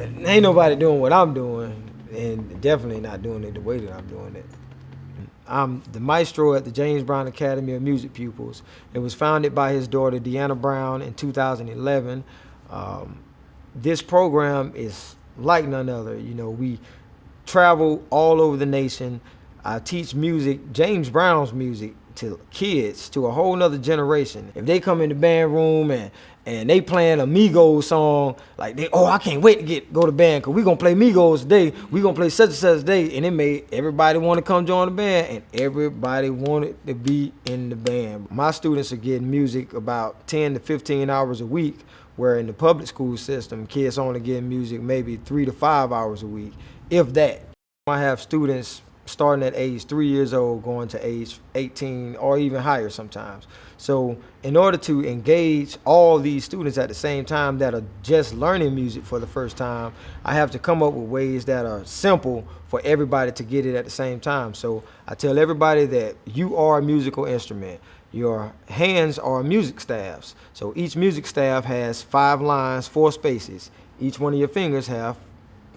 ain't nobody doing what I'm doing, and definitely not doing it the way that I'm doing it. I'm the maestro at the James Brown Academy of Music Pupils. It was founded by his daughter, Deanna Brown, in 2011. This program is like none other. You know, we travel all over the nation. I teach music, James Brown's music, to kids, to a whole nother generation. If they come in the band room and they playing a Migos song, like I can't wait to go to band because we gonna play Migos today. We gonna play such and such day, and it made everybody want to come join the band, and everybody wanted to be in the band. My students are getting music about 10 to 15 hours a week, where in the public school system, kids only getting music maybe 3 to 5 hours a week, if that. I have students starting at age 3 years old, going to age 18 or even higher sometimes. So in order to engage all these students at the same time that are just learning music for the first time, I have to come up with ways that are simple for everybody to get it at the same time. So I tell everybody that you are a musical instrument. Your hands are music staffs. So each music staff has 5 lines, 4 spaces. Each one of your fingers have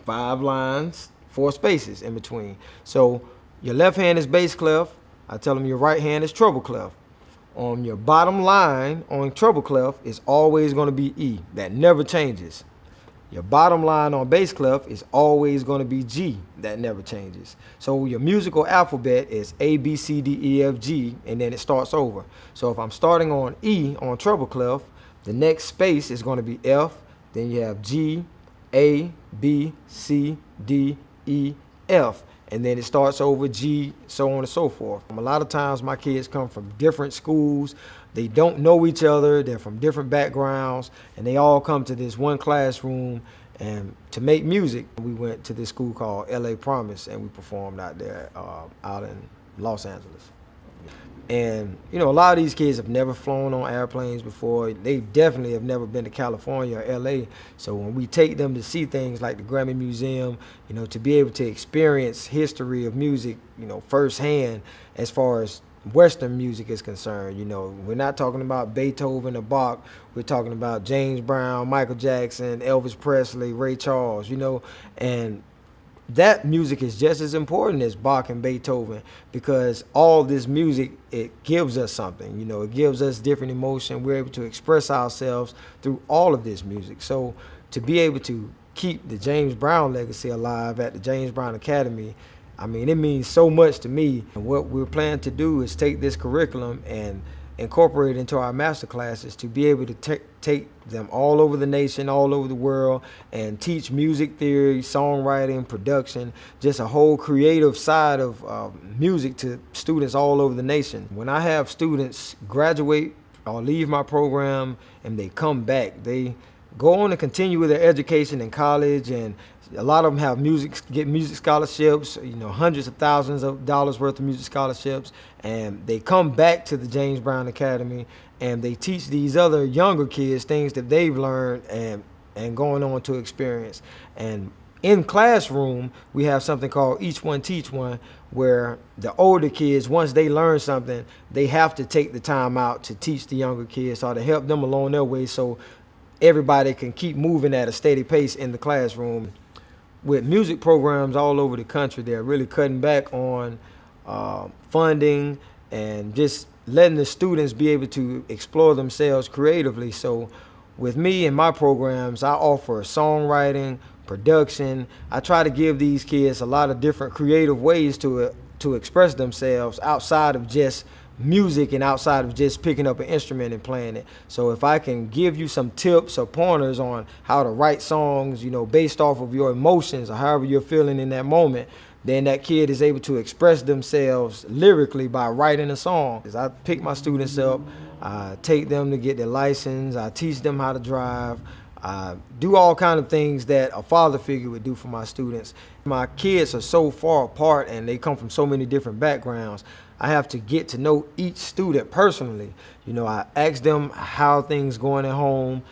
5 lines, 4 spaces in between. So your left hand is bass clef. I tell them your right hand is treble clef. On your bottom line on treble clef is always going to be E. That never changes. Your bottom line on bass clef is always going to be G. That never changes. So your musical alphabet is A, B, C, D, E, F, G, and then it starts over. So if I'm starting on E on treble clef, the next space is going to be F. Then you have G, A, B, C, D, E, F, and then it starts over G, so on and so forth. A lot of times my kids come from different schools. They don't know each other. They're from different backgrounds, and they all come to this one classroom and to make music. We went to this school called LA Promise, and we performed out there out in Los Angeles. And, you know, a lot of these kids have never flown on airplanes before. They definitely have never been to California or LA. So when we take them to see things like the Grammy Museum, you know, to be able to experience history of music, you know, firsthand as far as Western music is concerned. You know, we're not talking about Beethoven or Bach. We're talking about James Brown, Michael Jackson, Elvis Presley, Ray Charles, you know, and that music is just as important as Bach and Beethoven, because all this music, it gives us something. You know, it gives us different emotion. We're able to express ourselves through all of this music. So to be able to keep the James Brown legacy alive at the James Brown Academy, I mean, it means so much to me. And what we're planning to do is take this curriculum and incorporate it into our master classes to be able to take them all over the nation, all over the world, and teach music theory, songwriting, production, just a whole creative side of music to students all over the nation. When I have students graduate or leave my program and they come back, they go on to continue with their education in college, and a lot of them have get music scholarships, you know, hundreds of thousands of dollars worth of music scholarships, and they come back to the James Brown Academy and they teach these other younger kids things that they've learned and going on to experience. And in classroom, we have something called Each One Teach One, where the older kids, once they learn something, they have to take the time out to teach the younger kids or to help them along their way so everybody can keep moving at a steady pace in the classroom. With music programs all over the country, they're really cutting back on funding and just letting the students be able to explore themselves creatively. So with me and my programs, I offer songwriting, production. I try to give these kids a lot of different creative ways to express themselves outside of just music and outside of just picking up an instrument and playing it. So if I can give you some tips or pointers on how to write songs, you know, based off of your emotions or however you're feeling in that moment, then that kid is able to express themselves lyrically by writing a song. As I pick my students up, I take them to get their license, I teach them how to drive, I do all kinds of things that a father figure would do for my students. My kids are so far apart and they come from so many different backgrounds. I have to get to know each student personally. You know, I ask them how things going at home,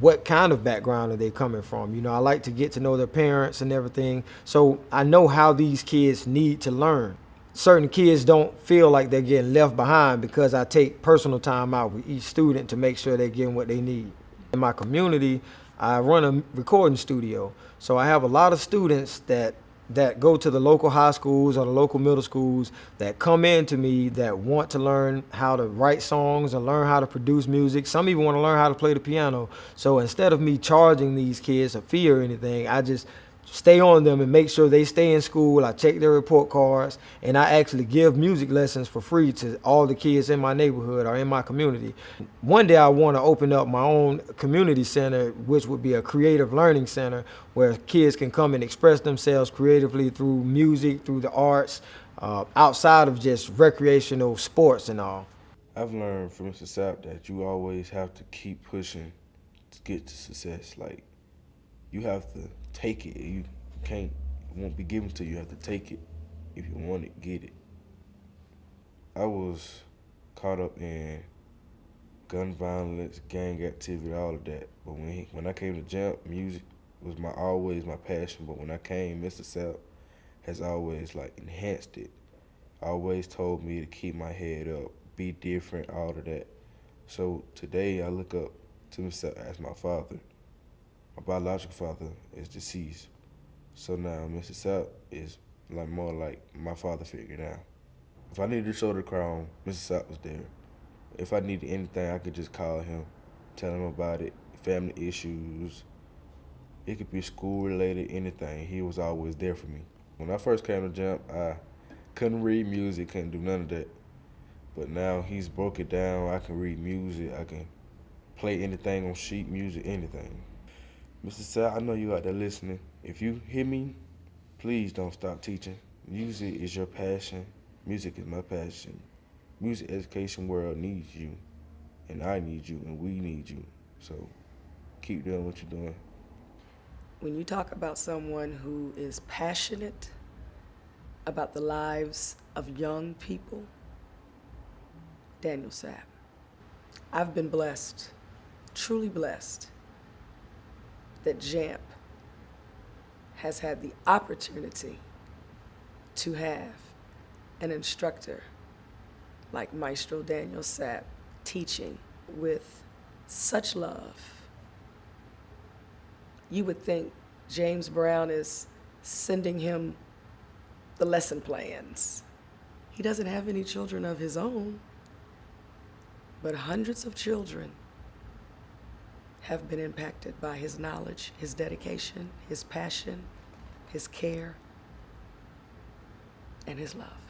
what kind of background are they coming from. You know, I like to get to know their parents and everything. So I know how these kids need to learn. Certain kids don't feel like they're getting left behind because I take personal time out with each student to make sure they're getting what they need. In my community, I run a recording studio. So I have a lot of students that go to the local high schools or the local middle schools that come in to me that want to learn how to write songs and learn how to produce music. Some even want to learn how to play the piano. So instead of me charging these kids a fee or anything, I just stay on them and make sure they stay in school. I check their report cards, and I actually give music lessons for free to all the kids in my neighborhood or in my community. One day I want to open up my own community center, which would be a creative learning center where kids can come and express themselves creatively through music, through the arts, outside of just recreational sports and all. I've learned from Mr. Sapp that you always have to keep pushing to get to success. Like, you have to take it. You can't, it won't be given to you. You have to take it. If you want it, get it. I was caught up in gun violence, gang activity, all of that. But when I came to Jump, music was always my passion. But when I came, Mr. Sapp has always enhanced it. Always told me to keep my head up, be different, all of that. So today I look up to Mr. Sapp as my father. My biological father is deceased. So now Mr. Sapp is more like my father figure now. If I needed to shoulder the crown, Mr. Sapp was there. If I needed anything, I could just call him, tell him about it, family issues. It could be school related, anything. He was always there for me. When I first came to Jump, I couldn't read music, couldn't do none of that. But now he's broke it down. I can read music. I can play anything on sheet music, anything. Mr. Sapp, I know you out there listening. If you hear me, please don't stop teaching. Music is your passion. Music is my passion. Music education world needs you, and I need you, and we need you. So keep doing what you're doing. When you talk about someone who is passionate about the lives of young people, Daniel Sapp. I've been blessed, truly blessed, that JAMP has had the opportunity to have an instructor like Maestro Daniel Sapp teaching with such love. You would think James Brown is sending him the lesson plans. He doesn't have any children of his own, but hundreds of children have been impacted by his knowledge, his dedication, his passion, his care, and his love.